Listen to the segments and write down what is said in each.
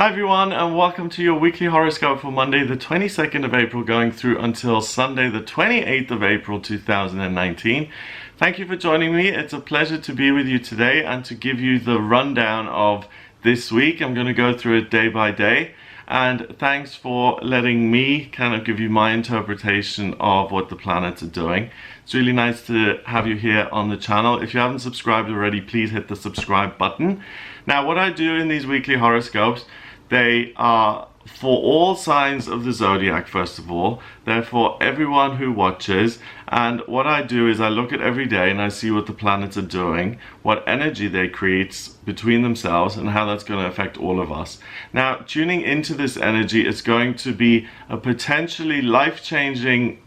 Hi everyone, and welcome to your weekly horoscope for Monday the 22nd of April going through until Sunday the 28th of April 2019. Thank you for joining me. It's a pleasure to be with you today and to give you the rundown of this week. I'm going to go through it day by day, and thanks for letting me kind of give you my interpretation of what the planets are doing. It's really nice to have you here on the channel. If you haven't subscribed already, please hit the subscribe button. Now, what I do in these weekly horoscopes, they are for all signs of the zodiac, first of all. They're for everyone who watches. And what I do is I look at every day and I see what the planets are doing, what energy they create between themselves, and how that's going to affect all of us. Now, tuning into this energy, it's going to be a potentially life-changing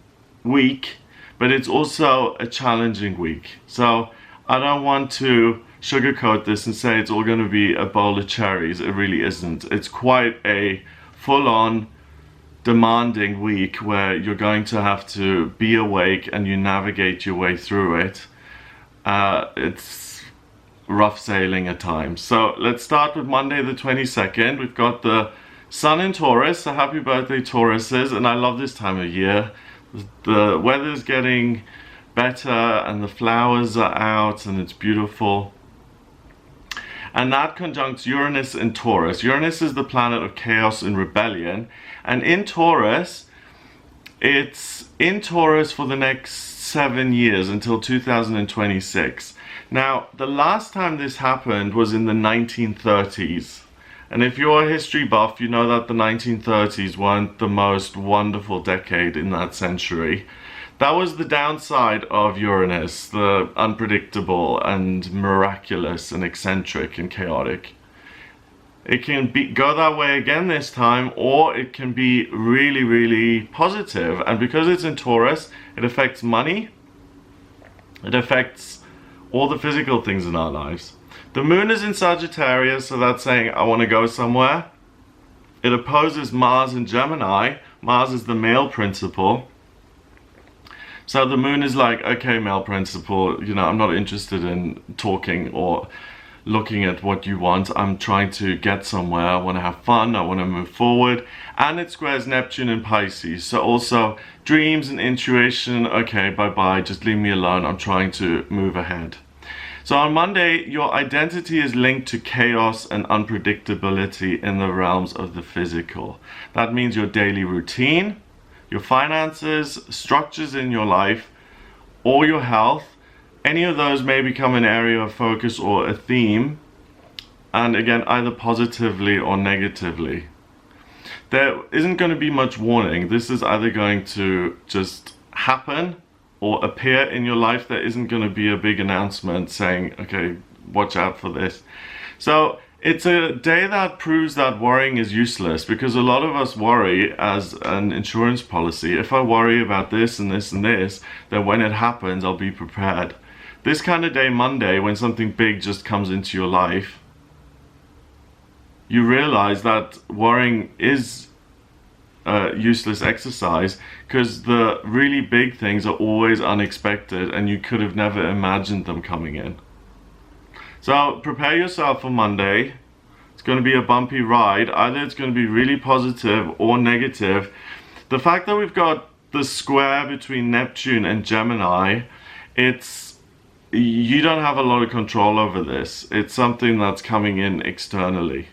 week, but it's also a challenging week. So I don't want to sugarcoat this and say it's all going to be a bowl of cherries. It really isn't. It's quite a full-on demanding week where you're going to have to be awake and you navigate your way through it. It's rough sailing at times. So let's start with Monday the 22nd. We've got the Sun in Taurus, so happy birthday Tauruses, and I love this time of year. The weather's getting better and the flowers are out and it's beautiful. And that conjuncts Uranus and Taurus. Uranus is the planet of chaos and rebellion. And in Taurus, it's in Taurus for the next 7 years until 2026. Now, the last time this happened was in the 1930s. And if you're a history buff, you know that the 1930s weren't the most wonderful decade in that century. That was the downside of Uranus, the unpredictable and miraculous and eccentric and chaotic. It can go that way again this time, or it can be really, really positive. And because it's in Taurus, it affects money. It affects all the physical things in our lives. The moon is in Sagittarius, so that's saying I want to go somewhere. It opposes Mars in Gemini. Mars is the male principle. So the moon is like, okay, male principle, you know, I'm not interested in talking or looking at what you want. I'm trying to get somewhere. I want to have fun. I want to move forward. And it squares Neptune in Pisces. So also dreams and intuition, okay, bye-bye, just leave me alone. I'm trying to move ahead. So on Monday, your identity is linked to chaos and unpredictability in the realms of the physical. That means your daily routine, your finances, structures in your life, or your health. Any of those may become an area of focus or a theme, and again, either positively or negatively. There isn't going to be much warning. This is either going to just happen or appear in your life. There isn't going to be a big announcement saying, okay, watch out for this. So it's a day that proves that worrying is useless, because a lot of us worry as an insurance policy. If I worry about this and this and this, then when it happens, I'll be prepared. This kind of day, Monday, when something big just comes into your life, you realize that worrying is a useless exercise, because the really big things are always unexpected and you could have never imagined them coming in. So prepare yourself for Monday. It's going to be a bumpy ride. Either it's going to be really positive or negative. The fact that we've got the square between Neptune and Gemini, you don't have a lot of control over this. It's something that's coming in externally.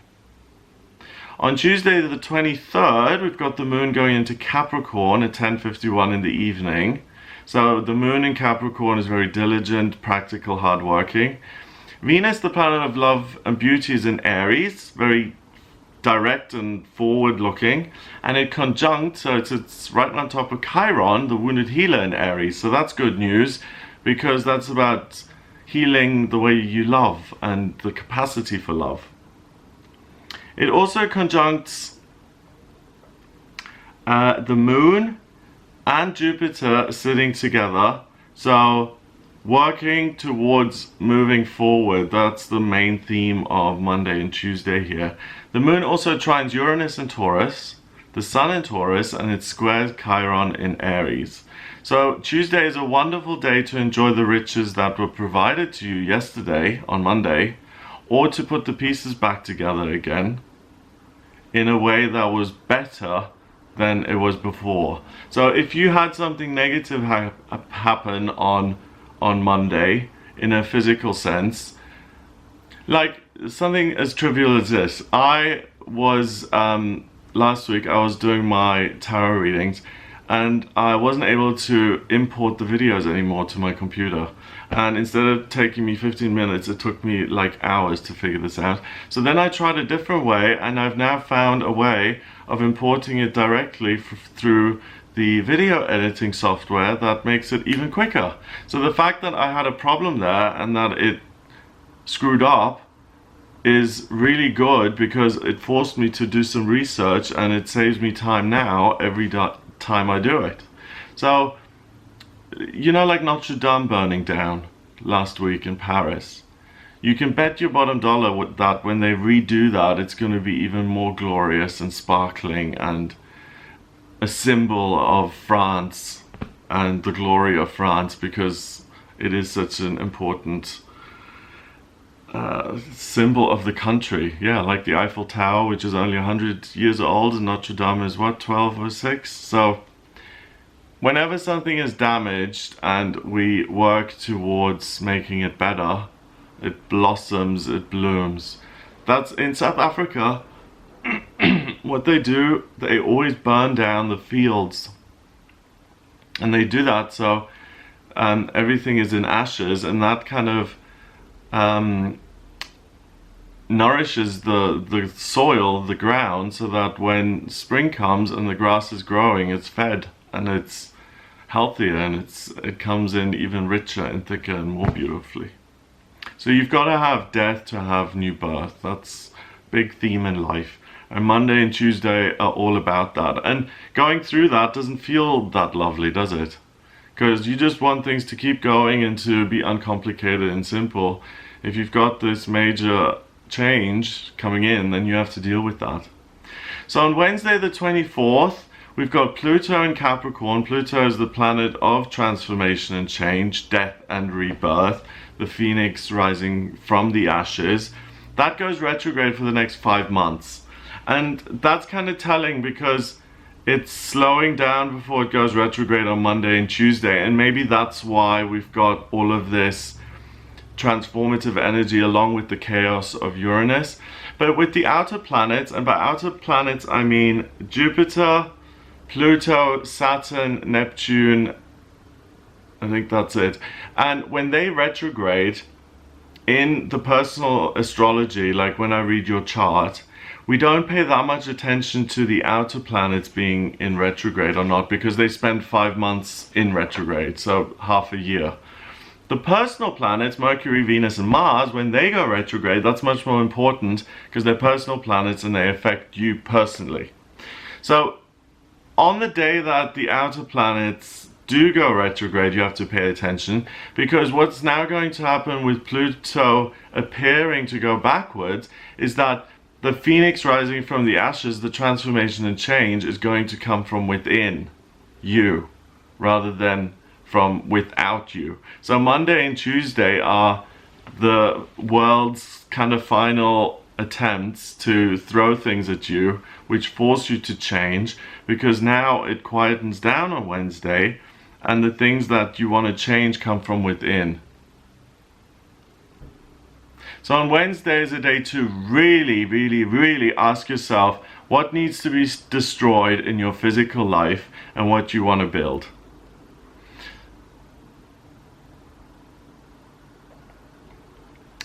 On Tuesday the 23rd, we've got the moon going into Capricorn at 10:51 in the evening. So the moon in Capricorn is very diligent, practical, hardworking. Venus, the planet of love and beauty, is in Aries, very direct and forward-looking, and it conjunct, so it's right on top of Chiron, the wounded healer in Aries. So that's good news, because that's about healing the way you love and the capacity for love. It also conjuncts the moon and Jupiter sitting together, so working towards moving forward. That's the main theme of Monday and Tuesday here. The moon also trines Uranus and Taurus, the sun in Taurus, and it squares Chiron in Aries. So Tuesday is a wonderful day to enjoy the riches that were provided to you yesterday on Monday, or to put the pieces back together again. in a way that was better than it was before. So if you had something negative happen on Monday in a physical sense, like something as trivial as this, I was last week I was doing my tarot readings and I wasn't able to import the videos anymore to my computer, and instead of taking me 15 minutes it took me like hours to figure this out. So then I tried a different way, and I've now found a way of importing it directly through the video editing software that makes it even quicker. So the fact that I had a problem there and that it screwed up is really good, because it forced me to do some research and it saves me time now every time I do it. So, you know, like Notre Dame burning down last week in Paris, you can bet your bottom dollar with that when they redo that, it's going to be even more glorious and sparkling and a symbol of France and the glory of France, because it is such an important symbol of the country. Yeah, like the Eiffel Tower, which is only 100 years old, and Notre Dame is what, 12 or 6? So whenever something is damaged and we work towards making it better, it blossoms, it blooms. That's in South Africa. What they do, they always burn down the fields, and they do that so everything is in ashes, and that kind of nourishes the soil, the ground, so that when spring comes and the grass is growing, it's fed and it's healthier, and it comes in even richer and thicker and more beautifully. So you've got to have death to have new birth. That's big theme in life. And Monday and Tuesday are all about that. And going through that doesn't feel that lovely, does it? Because you just want things to keep going and to be uncomplicated and simple. If you've got this major change coming in, then you have to deal with that. So on Wednesday the 24th, we've got Pluto in Capricorn. Pluto is the planet of transformation and change, death and rebirth, the phoenix rising from the ashes. That goes retrograde for the next 5 months. And that's kind of telling, because it's slowing down before it goes retrograde on Monday and Tuesday. And maybe that's why we've got all of this transformative energy along with the chaos of Uranus. But with the outer planets, and by outer planets I mean Jupiter, Pluto, Saturn, Neptune, I think that's it. And when they retrograde in the personal astrology, like when I read your chart, we don't pay that much attention to the outer planets being in retrograde or not, because they spend 5 months in retrograde, so half a year. The personal planets, Mercury, Venus and Mars, when they go retrograde, that's much more important, because they're personal planets and they affect you personally. So on the day that the outer planets do go retrograde, you have to pay attention, because what's now going to happen with Pluto appearing to go backwards is that the phoenix rising from the ashes, the transformation and change, is going to come from within you rather than from without you. So Monday and Tuesday are the world's kind of final attempts to throw things at you, which force you to change, because now it quietens down on Wednesday and the things that you want to change come from within. So on Wednesday is a day to really ask yourself what needs to be destroyed in your physical life and what you want to build.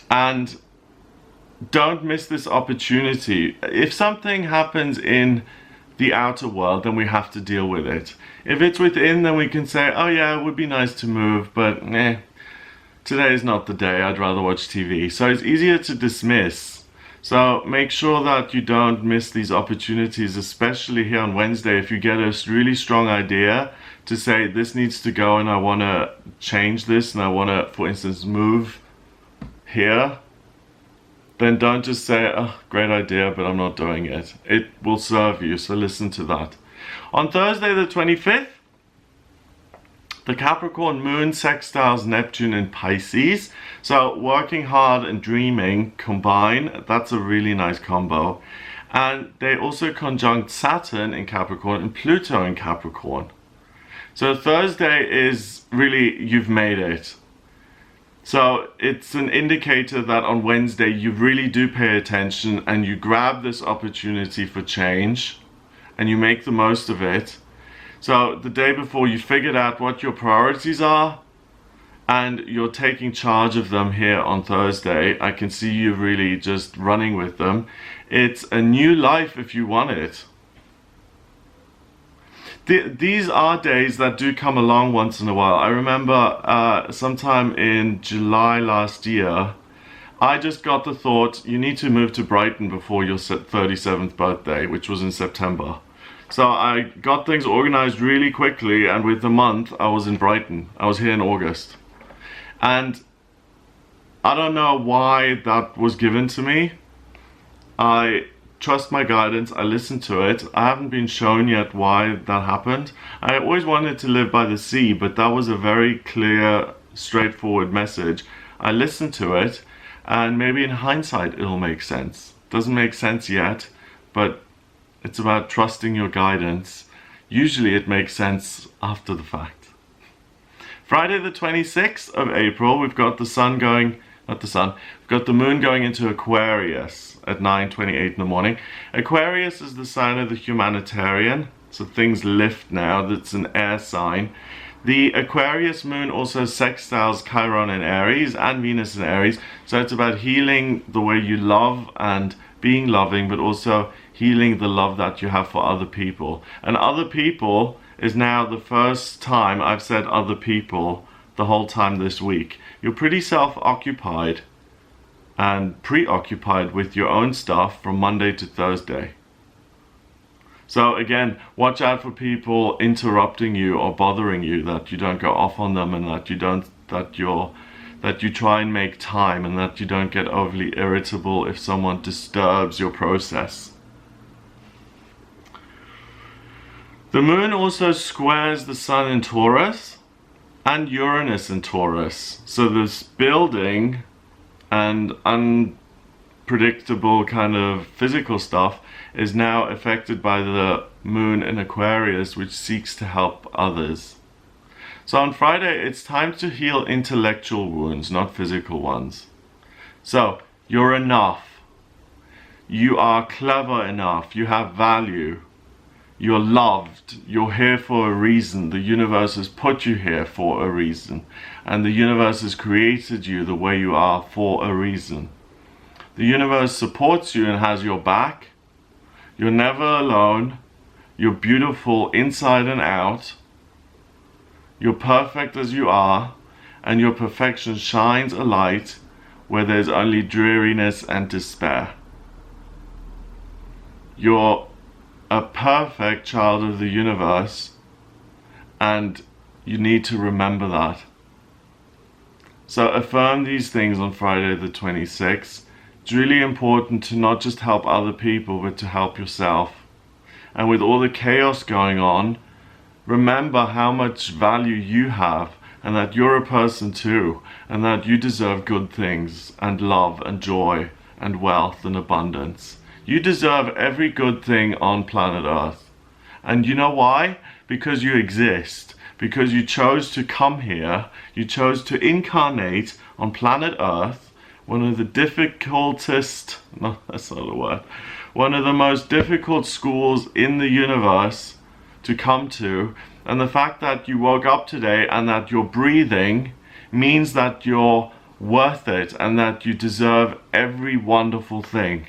And don't miss this opportunity. If something happens in the outer world, then we have to deal with it. If it's within, then we can say, oh yeah, it would be nice to move, but today is not the day, I'd rather watch TV. So it's easier to dismiss. So make sure that you don't miss these opportunities, especially here on Wednesday. If you get a really strong idea to say, this needs to go and I want to change this and I want to, for instance, move here, then don't just say, oh, great idea, but I'm not doing it. It will serve you, so listen to that. On Thursday the 25th, the Capricorn moon sextiles Neptune in Pisces. So working hard and dreaming combine. That's a really nice combo. And they also conjunct Saturn in Capricorn and Pluto in Capricorn. So Thursday is really, you've made it. So it's an indicator that on Wednesday you really do pay attention and you grab this opportunity for change and you make the most of it. So the day before, you figured out what your priorities are and you're taking charge of them here on Thursday. I can see you really just running with them. It's a new life if you want it. These are days that do come along once in a while. I remember sometime in July last year, I just got the thought, you need to move to Brighton before your 37th birthday, which was in September. So I got things organized really quickly, and with a month I was in Brighton. I was here in August. And I don't know why that was given to me. I trust my guidance, I listened to it. I haven't been shown yet why that happened. I always wanted to live by the sea, but that was a very clear, straightforward message. I listened to it, and maybe in hindsight it'll make sense. Doesn't make sense yet, but it's about trusting your guidance. Usually it makes sense after the fact. Friday the 26th of April, we've got the sun going, not the sun, we've got the moon going into Aquarius at 9:28 in the morning. Aquarius is the sign of the humanitarian, so things lift now. That's an air sign. The Aquarius moon also sextiles Chiron in Aries and Venus in Aries, so it's about healing the way you love and being loving, but also healing the love that you have for other people. And other people is now the first time I've said other people the whole time this week. You're pretty self-occupied and preoccupied with your own stuff from Monday to Thursday. So again, watch out for people interrupting you or bothering you, that you don't go off on them, and that you try and make time, and that you don't get overly irritable if someone disturbs your process. The moon also squares the sun in Taurus and Uranus in Taurus. So this building and unpredictable kind of physical stuff is now affected by the moon in Aquarius, which seeks to help others. So on Friday, it's time to heal intellectual wounds, not physical ones. So you're enough. You are clever enough. You have value. You're loved. You're here for a reason. The universe has put you here for a reason. And the universe has created you the way you are for a reason. The universe supports you and has your back. You're never alone. You're beautiful inside and out. You're perfect as you are. And your perfection shines a light where there's only dreariness and despair. You're a perfect child of the universe, and you need to remember that. So affirm these things on Friday the 26th. It's really important to not just help other people, but to help yourself. And with all the chaos going on, remember how much value you have, and that you're a person too, and that you deserve good things and love and joy and wealth and abundance. You deserve every good thing on planet Earth. And you know why? Because you exist. Because you chose to come here. You chose to incarnate on planet Earth, one of the difficultest, no, that's not a word, one of the most difficult schools in the universe to come to. And the fact that you woke up today and that you're breathing means that you're worth it and that you deserve every wonderful thing.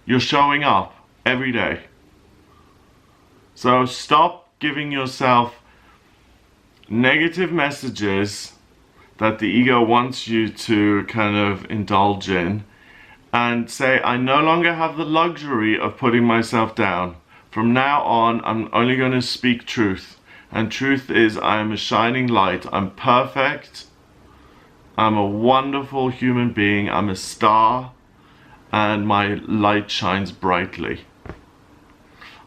You're showing up every day. So stop giving yourself negative messages that the ego wants you to kind of indulge in, and say, I no longer have the luxury of putting myself down. From now on, I'm only going to speak truth. And truth is, I am a shining light. I'm perfect. I'm a wonderful human being. I'm a star. And my light shines brightly.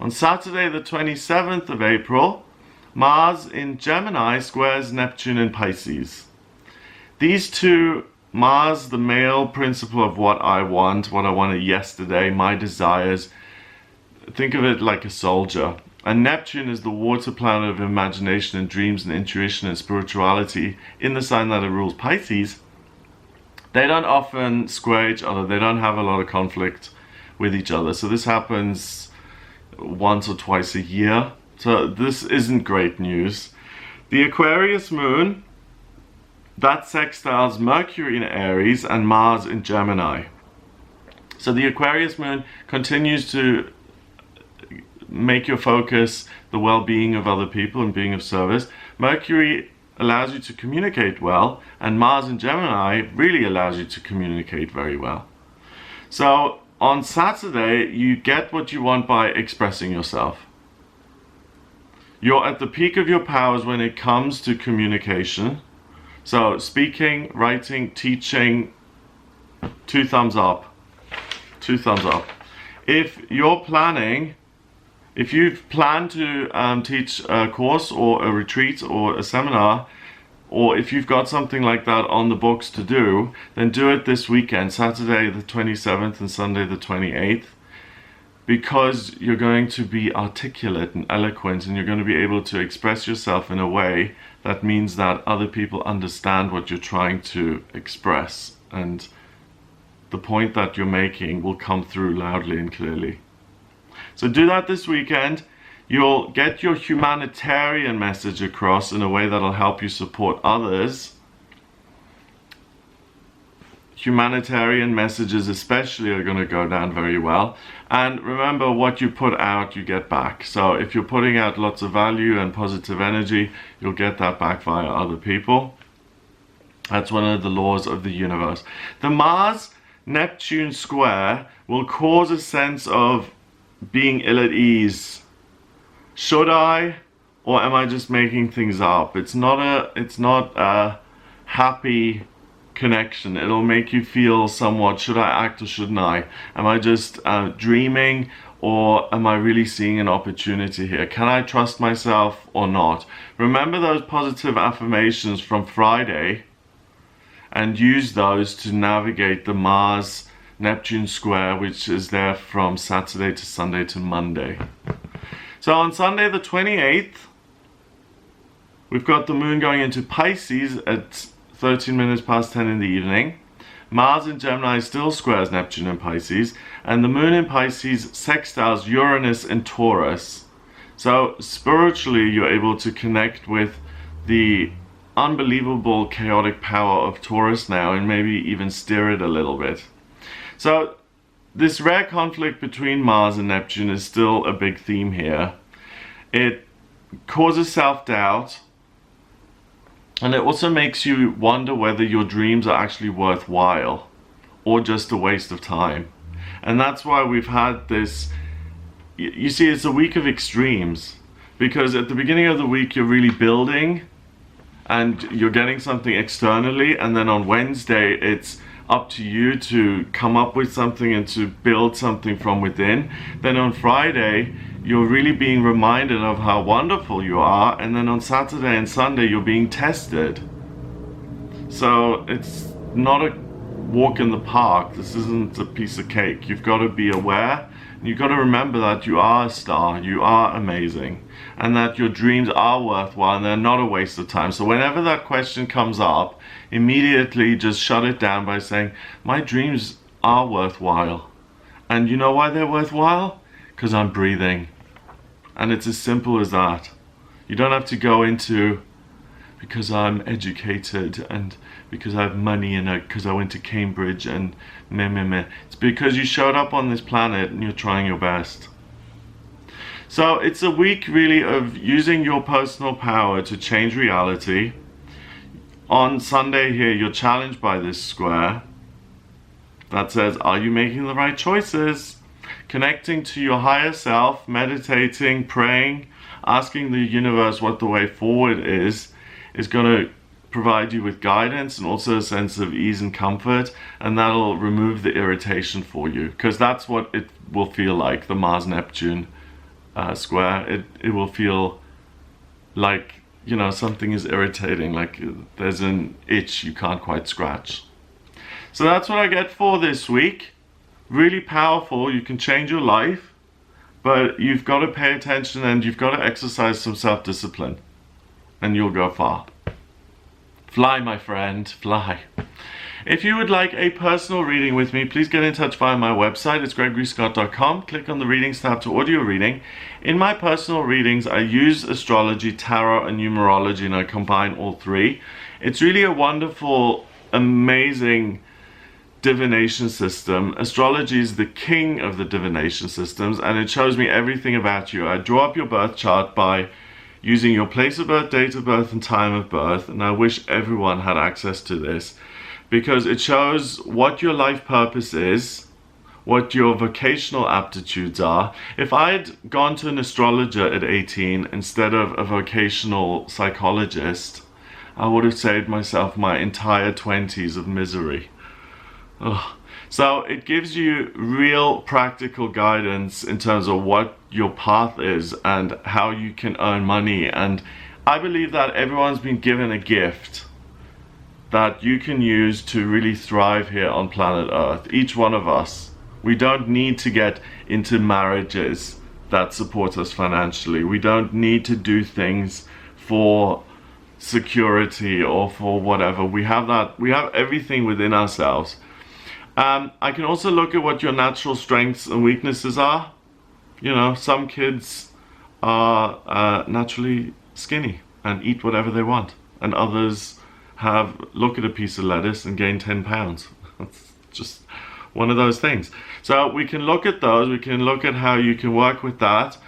On Saturday the 27th of April, Mars in Gemini squares Neptune in Pisces. These two Mars, the male principle of what I wanted yesterday, my desires. Think of it like a soldier. And Neptune is the water planet of imagination and dreams and intuition and spirituality in the sign that it rules, Pisces. They don't often square each other. They don't have a lot of conflict with each other. So this happens once or twice a year. So this isn't great news. The Aquarius moon, that sextiles Mercury in Aries and Mars in Gemini. So the Aquarius moon continues to make your focus the well-being of other people and being of service. Mercury allows you to communicate well, and Mars in Gemini really allows you to communicate very well. So on Saturday, you get what you want by expressing yourself. You're at the peak of your powers when it comes to communication. So speaking, writing, teaching, 2 thumbs up. 2 thumbs up. If you've planned to teach a course or a retreat or a seminar, or if you've got something like that on the books to do, then do it this weekend, Saturday the 27th and Sunday the 28th, because you're going to be articulate and eloquent, and you're going to be able to express yourself in a way that means that other people understand what you're trying to express, and the point that you're making will come through loudly and clearly. So do that this weekend. You'll get your humanitarian message across in a way that'll help you support others. Humanitarian messages especially are going to go down very well. And remember, what you put out, you get back. So if you're putting out lots of value and positive energy, you'll get that back via other people. That's one of the laws of the universe. The Mars-Neptune square will cause a sense of being ill at ease. Should I, or am I just making things up? It's not a happy connection. It'll make you feel somewhat, should I act or shouldn't I? Am I just dreaming, or am I really seeing an opportunity here? Can I trust myself or not? Remember those positive affirmations from Friday and use those to navigate the Mars-Neptune square, which is there from Saturday to Sunday to Monday. So on Sunday the 28th, we've got the moon going into Pisces at 13 minutes past 10 in the evening. Mars in Gemini still squares Neptune in Pisces, and the moon in Pisces sextiles Uranus and Taurus. So spiritually, you're able to connect with the unbelievable chaotic power of Taurus now, and maybe even steer it a little bit. So this rare conflict between Mars and Neptune is still a big theme here. It causes self-doubt, and it also makes you wonder whether your dreams are actually worthwhile or just a waste of time. And that's why we've had this, you see, it's a week of extremes, because at the beginning of the week you're really building and you're getting something externally, and then on Wednesday it's up to you to come up with something and to build something from within. Then on Friday you're really being reminded of how wonderful you are, and then on Saturday and Sunday you're being tested. So it's not a walk in the park. This isn't a piece of cake. You've got to be aware, and you've got to remember that you are a star, you are amazing, and that your dreams are worthwhile and they're not a waste of time. So whenever that question comes up, immediately just shut it down by saying, my dreams are worthwhile. And you know why they're worthwhile? Because I'm breathing. And it's as simple as that. You don't have to go into, because I'm educated and because I have money and because I went to Cambridge and meh meh meh. It's because you showed up on this planet and you're trying your best. So it's a week really of using your personal power to change reality. On Sunday here, you're challenged by this square that says, are you making the right choices? Connecting to your higher self, meditating, praying, asking the universe what the way forward is going to provide you with guidance and also a sense of ease and comfort, and that'll remove the irritation for you, because that's what it will feel like, the Mars-Neptune square. It will feel like, you know, something is irritating, like there's an itch you can't quite scratch. So that's what I get for this week. Really powerful. You can change your life, but you've got to pay attention and you've got to exercise some self-discipline, and you'll go far. Fly, my friend, fly. If you would like a personal reading with me, please get in touch via my website. It's gregoryscott.com. Click on the readings tab to audio reading. In my personal readings, I use astrology, tarot, and numerology, and I combine all three. It's really a wonderful, amazing divination system. Astrology is the king of the divination systems, and it shows me everything about you. I draw up your birth chart by using your place of birth, date of birth, and time of birth, and I wish everyone had access to this, because it shows what your life purpose is, what your vocational aptitudes are. If I'd gone to an astrologer at 18 instead of a vocational psychologist, I would have saved myself my entire 20s of misery. Ugh. So it gives you real practical guidance in terms of what your path is and how you can earn money. And I believe that everyone's been given a gift that you can use to really thrive here on planet Earth. Each one of us. We don't need to get into marriages that support us financially. We don't need to do things for security or for whatever. We have that. We have everything within ourselves. I can also look at what your natural strengths and weaknesses are. You know, some kids are naturally skinny and eat whatever they want, and others look at a piece of lettuce and gain 10 pounds. It's just one of those things. So we can look at those. We can look at how you can work with that.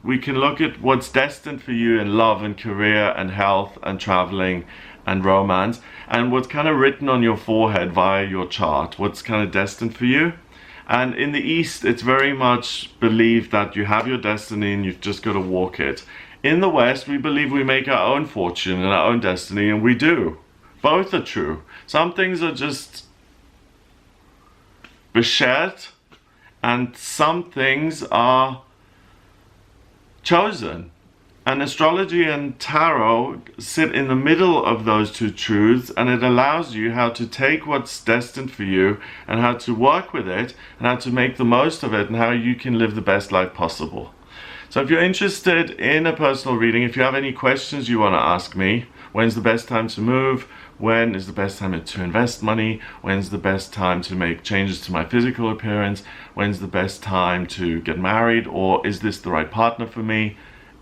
We can look at what's destined for you in love and career and health and traveling and romance, and what's kind of written on your forehead via your chart, what's kind of destined for you. And in the East, it's very much believed that you have your destiny and you've just got to walk it. In the West, we believe we make our own fortune and our own destiny, and we do. Both are true. Some things are just beschert, and some things are chosen. And astrology and tarot sit in the middle of those two truths, and it allows you how to take what's destined for you and how to work with it and how to make the most of it and how you can live the best life possible. So if you're interested in a personal reading, if you have any questions you want to ask me, when's the best time to move? When is the best time to invest money? When's the best time to make changes to my physical appearance? When's the best time to get married? Or is this the right partner for me?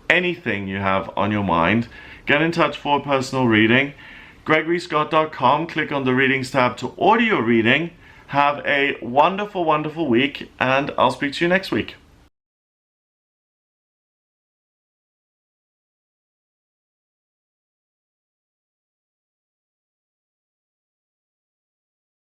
Anything you have on your mind, get in touch for a personal reading. GregoryScott.com, click on the readings tab to audio reading. Have a wonderful, wonderful week, and I'll speak to you next week.